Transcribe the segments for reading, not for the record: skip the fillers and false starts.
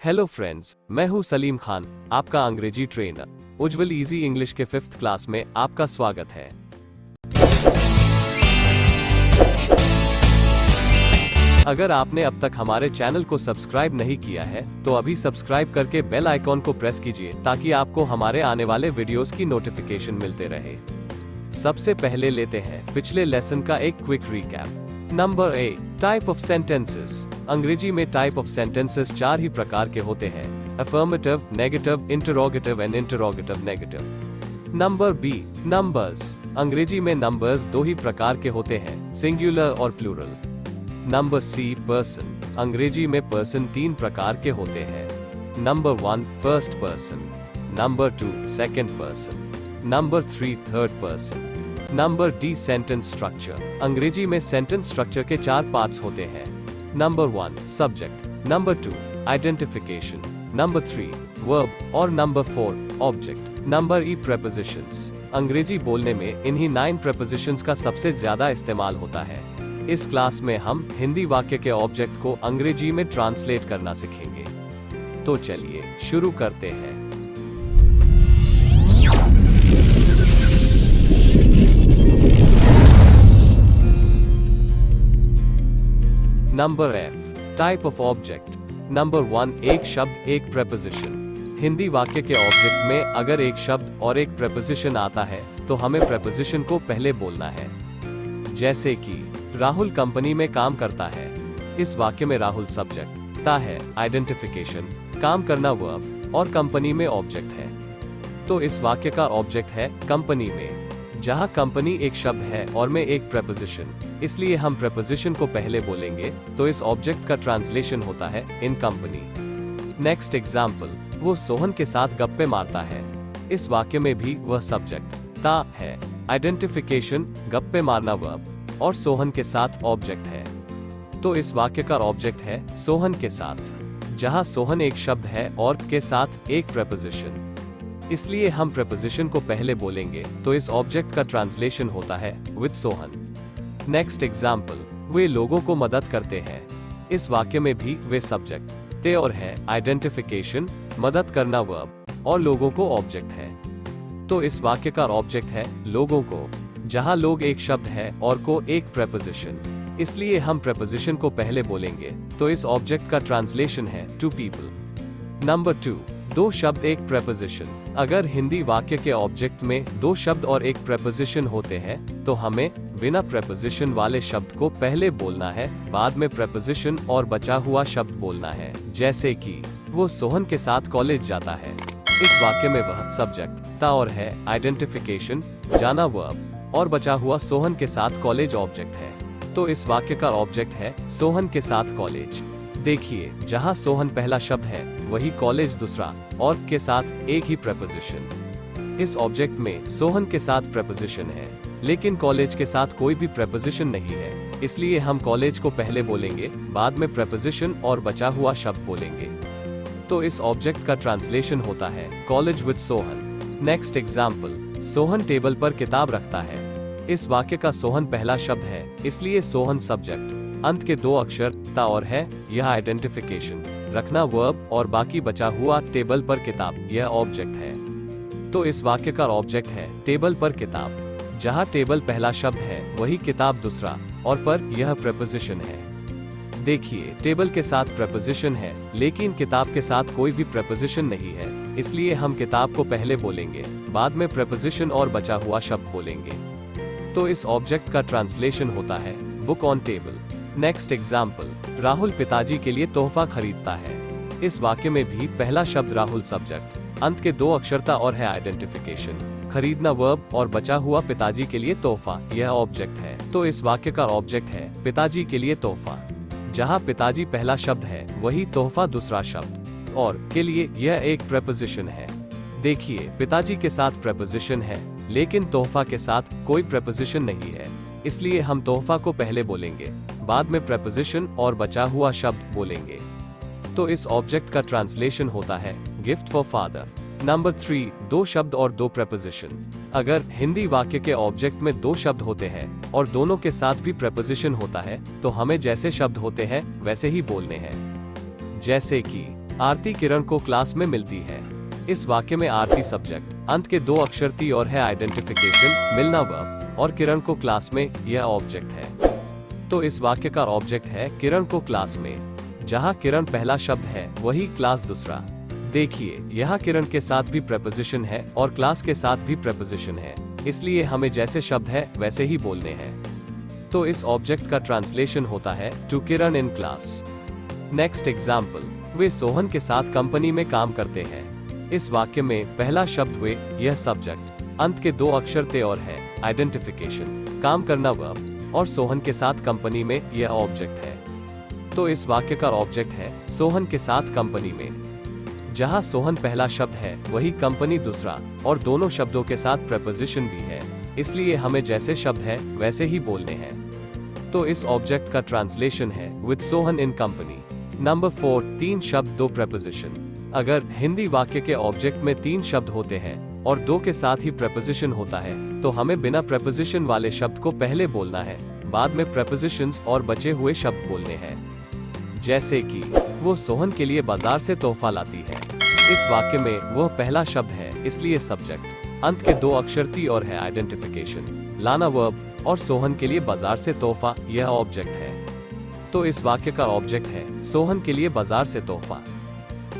Hello friends, मैं हूं सलीम खान, आपका अंग्रेजी ट्रेनर। उज्जवल इजी इंग्लिश के 5th क्लास में आपका स्वागत है। अगर आपने अब तक हमारे चैनल को सब्सक्राइब नहीं किया है तो अभी सब्सक्राइब करके बेल आइकॉन को प्रेस कीजिए ताकि आपको हमारे आने वाले वीडियोस की नोटिफिकेशन मिलते रहे। सबसे पहले लेते हैं पिछले लेसन का एक quick recap. Number 8, type of sentences. अंग्रेजी में टाइप ऑफ सेंटेंसेस 4 ही प्रकार के होते हैं: affirmative, negative, interrogative and interrogative negative. Number B, numbers. अंग्रेजी में नंबर्स 2 ही प्रकार के होते हैं: सिंगुलर और प्लूरल। Number C, person. अंग्रेजी में पर्सन 3 प्रकार के होते हैं: number 1, first person. Number 2, second person. Number 3, third person. Number D, sentence structure. अंग्रेजी में सेंटेंस स्ट्रक्चर के 4 पार्ट्स होते हैं: number 1, subject. Number 2, identification. Number 3, verb और number 4, object. Number E, prepositions. अंग्रेजी बोलने में इन्हीं 9 प्रेपोजिशंस का सबसे ज्यादा इस्तेमाल होता है। इस क्लास में हम हिंदी वाक्य के ऑब्जेक्ट को अंग्रेजी में ट्रांसलेट करना सीखेंगे। तो चलिए शुरू करते हैं। Number F, type of object. Number 1, एक शब्द एक प्रेपोजिशन। हिंदी वाक्य के ऑब्जेक्ट में अगर एक शब्द और एक प्रेपोजिशन आता है तो हमें प्रेपोजिशन को पहले बोलना है। जैसे कि राहुल कंपनी में काम करता है। इस वाक्य में राहुल सब्जेक्ट, ता है आइडेंटिफिकेशन, काम करना वर्ब और कंपनी में ऑब्जेक्ट है। तो इस वाक्य का ऑब्जेक्ट है कंपनी में। जहां कंपनी एक शब्द है और में एक प्रेपोजिशन, इसलिए हम प्रेपोजिशन को पहले बोलेंगे तो इस ऑब्जेक्ट का ट्रांसलेशन होता है इन कंपनी। नेक्स्ट एग्जाम्पल, वो सोहन के साथ गप्पे मारता है। इस वाक्य में भी वह सब्जेक्ट, ता है, आइडेंटिफिकेशन, गप्पे मारना वर्ब और सोहन के साथ ऑब्जेक्ट है। तो इस वाक्य का ऑब्जेक्ट है सोहन के साथ। जहां सोहन एक शब्द है और के साथ एक प्रेपोजिशन, इसलिए हम प्रेपोजिशन को पहले बोलेंगे तो इस ऑब्जेक्ट का ट्रांसलेशन होता है विद सोहन। नेक्स्ट एग्जाम्पल, वे लोगों को मदद करते हैं। इस वाक्य में भी वे सब्जेक्ट, ते और है, आइडेंटिफिकेशन, मदद करना वर्ब और लोगों को ऑब्जेक्ट है। तो इस वाक्य का ऑब्जेक्ट है लोगों को। जहां लोग एक शब्द है और को एक प्रेपोजिशन, इसलिए हम प्रेपोजिशन को पहले बोलेंगे तो इस ऑब्जेक्ट का ट्रांसलेशन है टू पीपल। नंबर 2, 2 शब्द एक प्रेपोजिशन। अगर हिंदी वाक्य के ऑब्जेक्ट में 2 शब्द और एक प्रेपोजिशन होते हैं तो हमें बिना प्रेपोजिशन वाले शब्द को पहले बोलना है, बाद में प्रेपोजिशन और बचा हुआ शब्द बोलना है। जैसे कि वो सोहन के साथ कॉलेज जाता है। इस वाक्य में वह सब्जेक्ट, ता और है, आइडेंटिफिकेशन, जाना वर्ब और बचा हुआ सोहन के साथ कॉलेज ऑब्जेक्ट है। तो इस वाक्य का ऑब्जेक्ट है सोहन के साथ कॉलेज। देखिए, जहां सोहन पहला शब्द है वही कॉलेज दूसरा और के साथ एक ही प्रेपोजिशन। इस ऑब्जेक्ट में सोहन के साथ प्रेपोजिशन है लेकिन कॉलेज के साथ कोई भी प्रेपोजिशन नहीं है, इसलिए हम कॉलेज को पहले बोलेंगे, बाद में प्रेपोजिशन और बचा हुआ शब्द बोलेंगे। तो इस ऑब्जेक्ट का ट्रांसलेशन होता है college with Sohan. Next example, Sohan table पर किताब रखता है। इस वाक्य का सोहन पहला शब्द है, इसलिए सोहन सब्जेक्ट, अंत के 2 अक्षर ता और है, यह आइडेंटिफिकेशन, रखना वर्ब और बाकी बचा हुआ टेबल पर किताब, यह ऑब्जेक्ट है। तो इस वाक्य का ऑब्जेक्ट है टेबल पर किताब। जहां टेबल पहला शब्द है वही किताब दूसरा और पर यह प्रेपोजिशन है। देखिए, टेबल के साथ प्रेपोजिशन है लेकिन किताब के साथ कोई भी प्रेपोजिशन नहीं है, इसलिए हम किताब को पहले बोलेंगे, बाद में प्रेपोजिशन और बचा हुआ शब्द बोलेंगे। तो इस ऑब्जेक्ट का ट्रांसलेशन होता है book on table. Next example, Rahul पिताजी के लिए तोहफा खरीदता है। इस वाक्य में भी पहला शब्द राहुल सब्जेक्ट, अंत के 2 अक्षरता और है आइडेंटिफिकेशन, खरीदना वर्ब और बचा हुआ पिताजी के लिए तोहफा, यह ऑब्जेक्ट है। तो इस वाक्य का ऑब्जेक्ट है पिताजी के लिए तोहफा। जहां पिताजी पहला शब्द है वही तोहफा दूसरा शब्द और के लिए यह एक प्रेपोजिशन है। देखिए, पिताजी के साथ प्रेपोजिशन है लेकिन तोहफा के साथ कोई प्रेपोजिशन नहीं है, इसलिए हम तोहफा को पहले बोलेंगे, बाद में प्रेपोजिशन और बचा हुआ शब्द बोलेंगे। तो इस ऑब्जेक्ट का ट्रांसलेशन होता है गिफ्ट फॉर फादर। नंबर 3, 2 शब्द और 2 प्रेपोजिशन। अगर हिंदी वाक्य के ऑब्जेक्ट में 2 शब्द होते हैं और दोनों के साथ भी प्रेपोजिशन होता है तो हमें जैसे शब्द होते हैं वैसे ही बोलने हैं। जैसे कि आरती किरण को क्लास में मिलती है। इस वाक्य में आरती सब्जेक्ट, अंत के दो अक्षर ती और है आइडेंटिफिकेशन, मिलना वर्ब, और किरण को क्लास में यह ऑब्जेक्ट है। तो इस वाक्य का ऑब्जेक्ट है किरण को क्लास में। जहां किरण पहला शब्द है वही क्लास दूसरा। देखिए यहाँ किरण के साथ भी प्रेपोजिशन है और क्लास के साथ भी प्रेपोजिशन है, इसलिए हमें जैसे शब्द है वैसे ही बोलने हैं। तो इस ऑब्जेक्ट का ट्रांसलेशन होता है to Kiran in class. Next example, वे सोहन के साथ कंपनी में काम करते हैं। इस वाक्य में पहला शब्द वे, यह सब्जेक्ट, अंत के दो अक्षर ते और है आइडेंटिफिकेशन, काम करना वर्ब, और सोहन के साथ कंपनी में यह ऑब्जेक्ट है। तो इस वाक्य का ऑब्जेक्ट है सोहन के साथ कंपनी में। जहां सोहन पहला शब्द है वही कंपनी दूसरा, और दोनों शब्दों के साथ प्रेपोजिशन भी है, इसलिए हमें जैसे शब्द है वैसे ही बोलने हैं। तो इस ऑब्जेक्ट का ट्रांसलेशन है with Sohan in company. Number 4, 3 शब्द 2 प्रेपोजिशन। अगर हिंदी वाक्य के ऑब्जेक्ट में 3 शब्द होते हैं और 2 के साथ ही प्रेपोजिशन होता है, तो हमें बिना प्रेपोजिशन वाले शब्द को पहले बोलना है, बाद में प्रेपोजिशंस और बचे हुए शब्द बोलने हैं। जैसे कि वो सोहन के लिए बाजार से तोहफा लाती है। इस वाक्य में वह पहला शब्द है, इसलिए सब्जेक्ट, अंत के दो अक्षर ती और है आइडेंटिफिकेशन, लाना वर्ब, और सोहन के लिए बाजार से तोहफा यह ऑब्जेक्ट है। तो इस वाक्य का ऑब्जेक्ट है सोहन के लिए बाजार से तोहफा।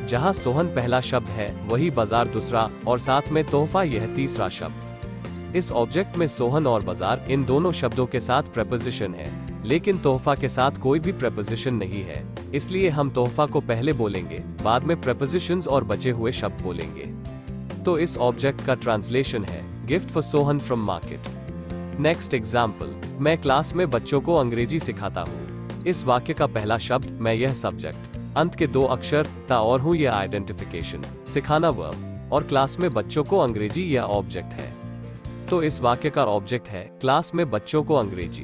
जहां सोहन पहला शब्द है वही बाजार दूसरा, और साथ में तोहफा यह तीसरा शब्द। इस ऑब्जेक्ट में सोहन और बाजार इन दोनों शब्दों के साथ प्रेपोजिशन है, लेकिन तोहफा के साथ कोई भी प्रेपोजिशन नहीं है, इसलिए हम तोहफा को पहले बोलेंगे, बाद में प्रेपोजिशंस और बचे हुए शब्द बोलेंगे। तो इस ऑब्जेक्ट का ट्रांसलेशन है gift for Sohan from market. Next example, मैं क्लास में बच्चों को अंग्रेजी सिखाता हूँ। इस वाक्य का पहला शब्द मैं यह सब्जेक्ट, अंत के दो अक्षर ता और हूँ यह आइडेंटिफिकेशन, सिखाना वर्ब, और क्लास में बच्चों को अंग्रेजी यह ऑब्जेक्ट है। तो इस वाक्य का ऑब्जेक्ट है क्लास में बच्चों को अंग्रेजी।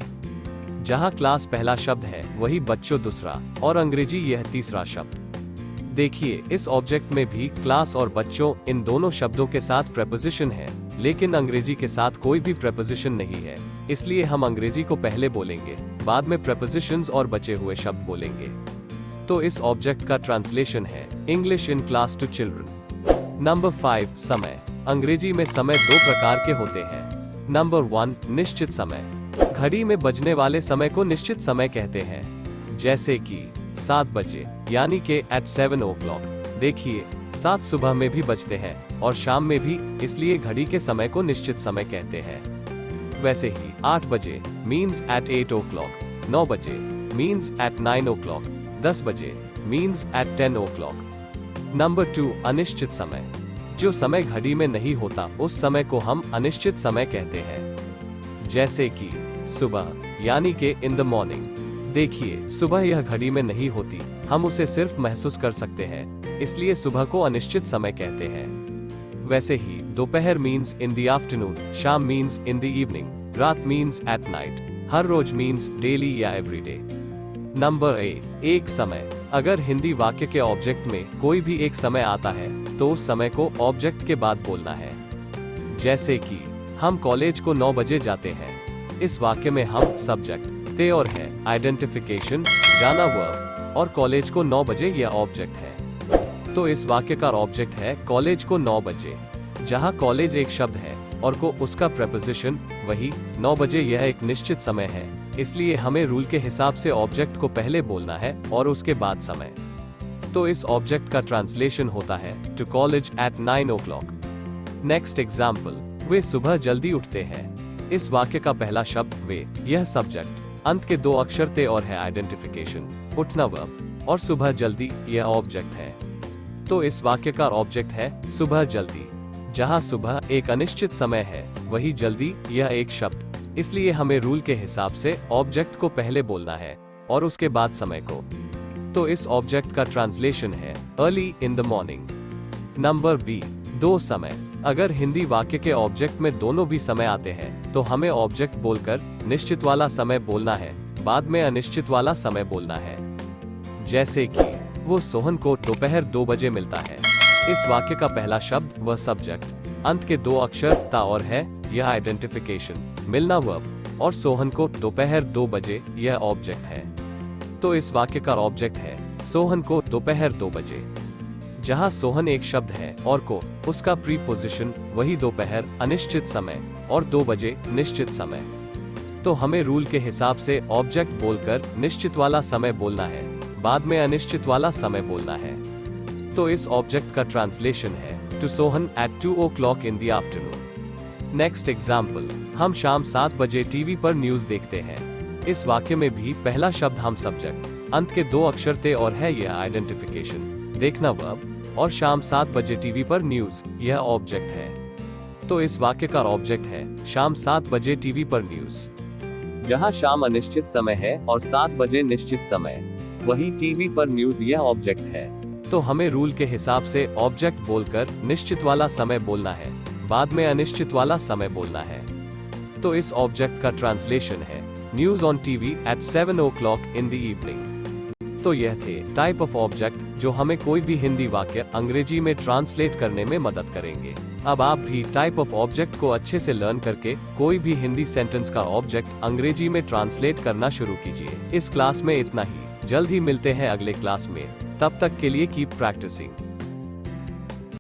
जहां क्लास पहला शब्द है वही बच्चों दूसरा, और अंग्रेजी यह तीसरा शब्द। देखिए इस ऑब्जेक्ट में भी क्लास और बच्चों इन दोनों शब्दों के साथ प्रेपोजिशन है, लेकिन अंग्रेजी के साथ कोई भी प्रेपोजिशन नहीं है, इसलिए हम अंग्रेजी को पहले बोलेंगे, बाद में प्रेपोजिशंस और बचे हुए शब्द बोलेंगे। तो इस ऑब्जेक्ट का ट्रांसलेशन है English in class to children. Number 5, समय। अंग्रेजी में समय 2 प्रकार के होते हैं। नंबर 1, निश्चित समय। घड़ी में बजने वाले समय को निश्चित समय कहते हैं, जैसे कि 7 बजे, यानी कि at 7 o'clock। देखिए 7 सुबह में भी बजते हैं और शाम में भी, इसलिए घड़ी के समय को निश्चित समय कहते हैं। वैसे ही 8 बजे मीन्स at 8 o'clock, 9 बजे मीन्स at 9 o'clock, 10 बजे मीन्स at 10 o'clock। नंबर 2, अनिश्चित समय। जो समय घड़ी में नहीं होता उस समय को हम अनिश्चित समय कहते हैं, जैसे कि सुबह, यानी कि इन द मॉर्निंग। देखिए सुबह यह घड़ी में नहीं होती, हम उसे सिर्फ महसूस कर सकते हैं, इसलिए सुबह को अनिश्चित समय कहते हैं। वैसे ही दोपहर मीन्स इन द आफ्टरनून, शाम मीन्स इन द इवनिंग, रात मीन्स एट नाइट, हर रोज मीन्स डेली या एवरीडे। नंबर 8, एक समय। अगर हिंदी वाक्य के ऑब्जेक्ट में कोई भी एक समय आता है तो उस समय को ऑब्जेक्ट के बाद बोलना है। जैसे कि हम कॉलेज को 9 बजे जाते हैं। इस वाक्य में हम सब्जेक्ट, ते और है आइडेंटिफिकेशन, जाना वर्ब, और कॉलेज को 9 बजे यह ऑब्जेक्ट है। तो इस वाक्य का ऑब्जेक्ट है कॉलेज को 9 बजे। जहां कॉलेज एक शब्द है और को उसका प्रेपोजिशन, वही 9 बजे यह एक निश्चित समय है, इसलिए हमें रूल के हिसाब से ऑब्जेक्ट को पहले बोलना है और उसके बाद समय। तो इस ऑब्जेक्ट का ट्रांसलेशन होता है to college at 9 o'clock। Next example, वे सुबह जल्दी उठते हैं। इस वाक्य का पहला शब्द वे, यह सब्जेक्ट, अंत के दो अक्षर ते और है आइडेंटिफिकेशन, उठना वर्ब, और सुबह जल्दी यह ऑब्जेक्ट है। तो इस वाक्य का ऑब्जेक्ट है सुबह जल्दी। जहां सुबह एक अनिश्चित समय है वही जल्दी यह एक शब्द, इसलिए हमें रूल के हिसाब से ऑब्जेक्ट को पहले बोलना है और उसके बाद समय को। तो इस ऑब्जेक्ट का ट्रांसलेशन है early in the morning. Number B, 2 समय। अगर हिंदी वाक्य के ऑब्जेक्ट में दोनों भी समय आते हैं तो हमें ऑब्जेक्ट बोलकर निश्चित वाला समय बोलना है, बाद में अनिश्चित वाला समय बोलना है। जैसे कि वो सोहन को दोपहर 2 बजे मिलता है। इस वाक्य का पहला शब्द वह सब्जेक्ट, अंत के 2 अक्षर ता और है यह आइडेंटिफिकेशन, मिलना वर्ब, और सोहन को दोपहर 2 बजे यह ऑब्जेक्ट है। तो इस वाक्य का ऑब्जेक्ट है सोहन को दोपहर 2 बजे। जहाँ सोहन एक शब्द है और को उसका प्रीपोजिशन, वही दोपहर अनिश्चित समय और 2 बजे निश्चित समय। तो हमें रूल के हिसाब से ऑब्जेक्ट बोलकर निश्चित वाला समय बोलना है, बाद में अनिश्चित वाला समय बोलना है। तो इस ऑब्जेक्ट का ट्रांसलेशन है to Sohan at 2 o'clock in the afternoon। Next example, हम शाम 7 बजे टीवी पर न्यूज देखते हैं। इस वाक्य में भी पहला शब्द हम सब्जेक्ट, अंत के 2 अक्षर थे और है यह आइडेंटिफिकेशन, देखना वर्ब, और शाम 7 बजे टीवी पर न्यूज यह ऑब्जेक्ट है। तो इस वाक्य का ऑब्जेक्ट है शाम 7 बजे टीवी पर न्यूज। जहां शाम अनिश्चित समय है और 7 बजे निश्चित समय, वही टीवी पर न्यूज यह ऑब्जेक्ट है। तो हमें रूल के हिसाब से ऑब्जेक्ट बोलकर निश्चित वाला समय बोलना है, बाद में अनिश्चित वाला समय बोलना है। तो इस ऑब्जेक्ट का ट्रांसलेशन है news on TV at 7 o'clock in the evening। तो यह थे टाइप ऑफ ऑब्जेक्ट जो हमें कोई भी हिंदी वाक्य अंग्रेजी में ट्रांसलेट करने में मदद करेंगे। अब आप भी टाइप ऑफ ऑब्जेक्ट को अच्छे से लर्न करके कोई भी हिंदी सेंटेंस का ऑब्जेक्ट अंग्रेजी में ट्रांसलेट करना शुरू कीजिए। इस क्लास में इतना ही, जल्द ही मिलते हैं अगले क्लास में। तब तक के लिए कीप प्रैक्टिसिंग।